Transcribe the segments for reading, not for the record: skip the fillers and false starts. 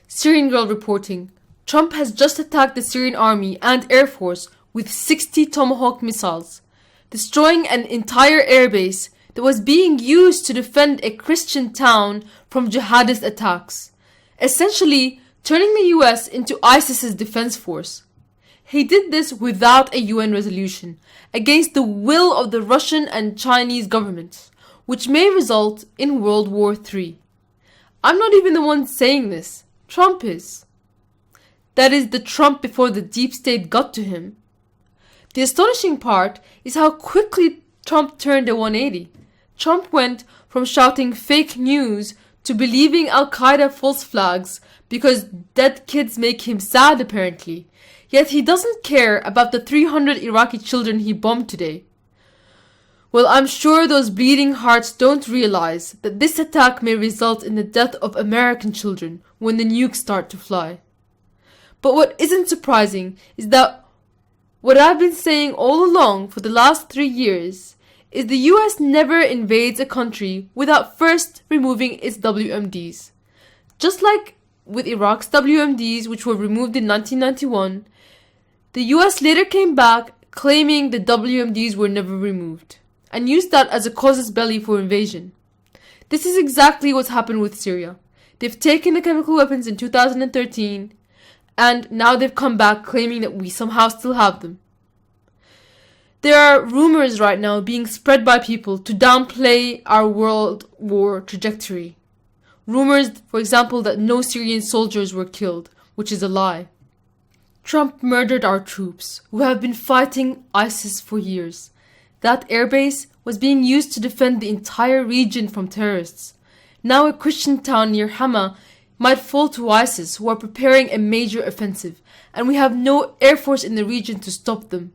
Syrian Girl reporting, Trump has just attacked the Syrian army and air force with 60 Tomahawk missiles, destroying an entire airbase that was being used to defend a Christian town from jihadist attacks, essentially turning the US into ISIS's defense force. He did this without a UN resolution, against the will of the Russian and Chinese governments, which may result in World War III. I'm not even the one saying this. Trump is. That is the Trump before the deep state got to him. The astonishing part is how quickly Trump turned a 180. Trump went from shouting fake news to believing Al-Qaeda false flags because dead kids make him sad apparently. Yet he doesn't care about the 300 Iraqi children he bombed today. Well, I'm sure those bleeding hearts don't realize that this attack may result in the death of American children when the nukes start to fly. But what isn't surprising is that what I've been saying all along for the last 3 years is the US never invades a country without first removing its WMDs. Just like with Iraq's WMDs, which were removed in 1991, the US later came back claiming the WMDs were never removed and used that as a casus belli for invasion. This is exactly what's happened with Syria. They've taken the chemical weapons in 2013 and now they've come back claiming that we somehow still have them. There are rumors right now being spread by people to downplay our world war trajectory. Rumors, for example, that no Syrian soldiers were killed, which is a lie. Trump murdered our troops, who have been fighting ISIS for years. That airbase was being used to defend the entire region from terrorists. Now a Christian town near Hama might fall to ISIS, who are preparing a major offensive, and we have no air force in the region to stop them.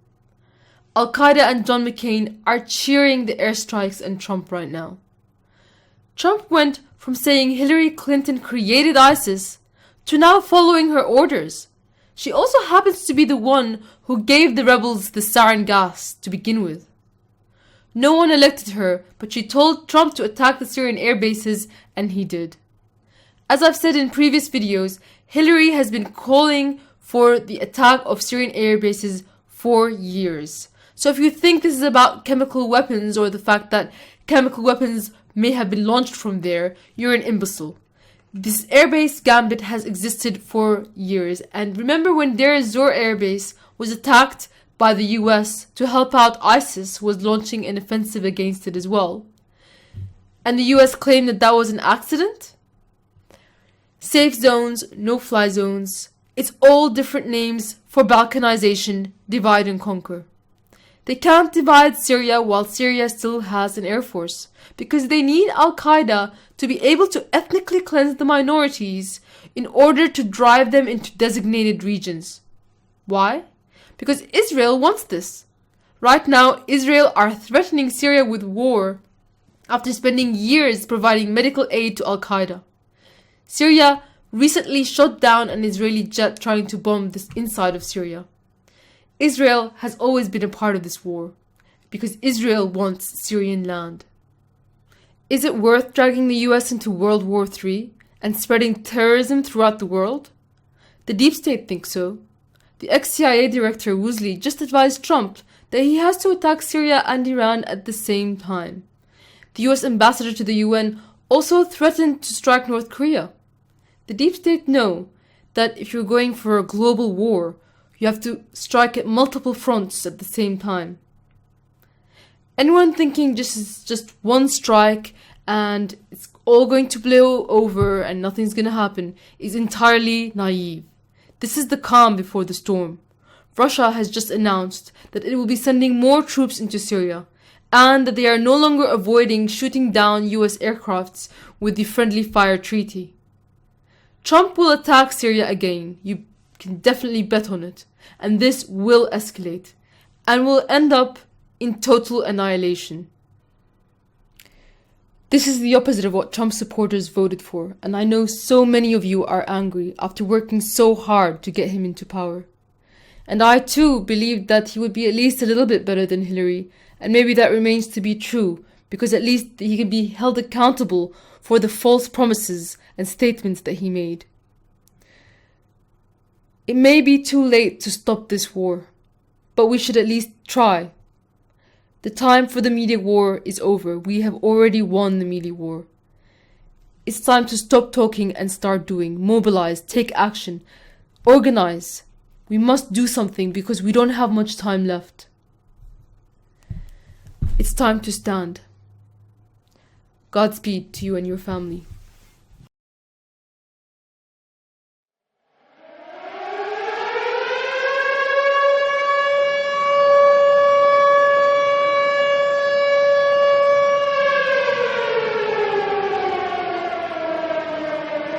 Al-Qaeda and John McCain are cheering the airstrikes and Trump right now. Trump went from saying Hillary Clinton created ISIS to now following her orders. She also happens to be the one who gave the rebels the sarin gas to begin with. No one elected her, but she told Trump to attack the Syrian air bases, and he did. As I've said in previous videos, Hillary has been calling for the attack of Syrian air bases for years. So if you think this is about chemical weapons or the fact that chemical weapons may have been launched from there, you're an imbecile. This airbase gambit has existed for years, and remember when Deir ez-Zor airbase was attacked by the US to help out ISIS was launching an offensive against it as well. And the US claimed that that was an accident? Safe zones, no-fly zones, it's all different names for balkanization, divide and conquer. They can't divide Syria while Syria still has an air force, because they need Al-Qaeda to be able to ethnically cleanse the minorities in order to drive them into designated regions. Why? Because Israel wants this. Right now, Israel are threatening Syria with war after spending years providing medical aid to Al-Qaeda. Syria recently shot down an Israeli jet trying to bomb the inside of Syria. Israel has always been a part of this war, because Israel wants Syrian land. Is it worth dragging the US into World War III and spreading terrorism throughout the world? The deep state thinks so. The ex-CIA director Woolsey just advised Trump that he has to attack Syria and Iran at the same time. The US ambassador to the UN also threatened to strike North Korea. The deep state know that if you're going for a global war, you have to strike at multiple fronts at the same time. Anyone thinking just one strike and it's all going to blow over and nothing's going to happen is entirely naive. This is the calm before the storm. Russia has just announced that it will be sending more troops into Syria and that they are no longer avoiding shooting down US aircrafts with the Friendly Fire Treaty. Trump will attack Syria again. You can definitely bet on it. And this will escalate and will end up in total annihilation. This is the opposite of what Trump supporters voted for, and I know so many of you are angry after working so hard to get him into power. And I too believed that he would be at least a little bit better than Hillary, and maybe that remains to be true, because at least he can be held accountable for the false promises and statements that he made. It may be too late to stop this war, but we should at least try. The time for the media war is over. We have already won the media war. It's time to stop talking and start doing. Mobilize, take action, organize. We must do something because we don't have much time left. It's time to stand. Godspeed to you and your family.